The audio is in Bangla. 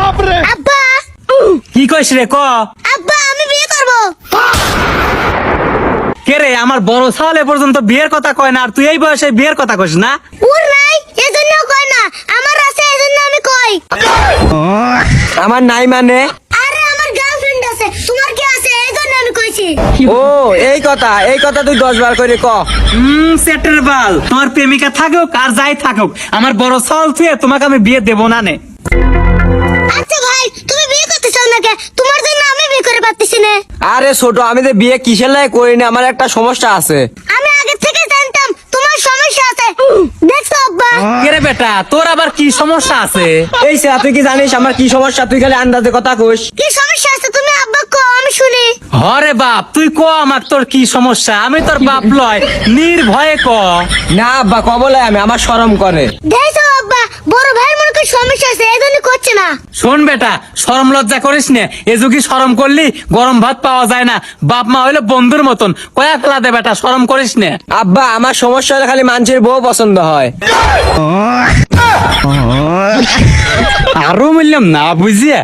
আব্বা কি কইস রে ক আব্বা আমি বিয়ে করব। কে রে আমার বড় ছাওয়াল পর্যন্ত বিয়ের কথা কয় না আর তুই এই বয়সে বিয়ের কথা কইস না? ওর নাই এজন্য কই না, আমার আছে এজন্য আমি কই। আমার নাই মানে? আরে আমার গার্লফ্রেন্ড আছে, তোমার কি আছে এজন্য আমি কইছি। ও এই কথা তুই 10 বার করে ক। সেটের বাল, তোমার প্রেমিকা থাকুক আর যাই থাকুক, আমার বড় ছাওয়াল তুই তোমাকে আমি বিয়ে দেব না নে। আচ্ছা ভাই তুমি বিয়ে করতে চাও না কে? তোমার জন্য আমি বিয়ে করে পারতেছি না। আরে ছোট, আমি তো বিয়ে কিসের লাই করি না, আমার একটা সমস্যা আছে। আমি আগে থেকে জানতাম তোমার সমস্যা আছে। দেখছো আব্বা? কে রে বেটা, তোর আবার কি সমস্যা আছে? এই সে তুই কি জানিস আমার কি সমস্যা? তুই খালি আন্দাজে কথা কইস। কি সমস্যা আছে তুমি আব্বা কো আমি শুনি। হরে বাপ, তুই ক আমার তোর কি সমস্যা, আমি তোর বাপ লয়, নির্ভয়ে ক। না আব্বা কবলে আমি, আমার শরম করে। দেখছো আব্বা, বড় ভাইয়ের মনে কি সমস্যা আছে এজন্য করছে না। শোন বেটা, শরম লজ্জা করিস নে, এ যুগি শরম করলি গরম ভাত পাওয়া যায় না, বাপ মা হইলো বন্ধুর মতন, কয়াকলা দে বেটা, শরম করিস নে। আব্বা আমার সমস্যা হলে খালি মানুষের বউ পছন্দ হয়। আরো বললাম না বুঝিয়ে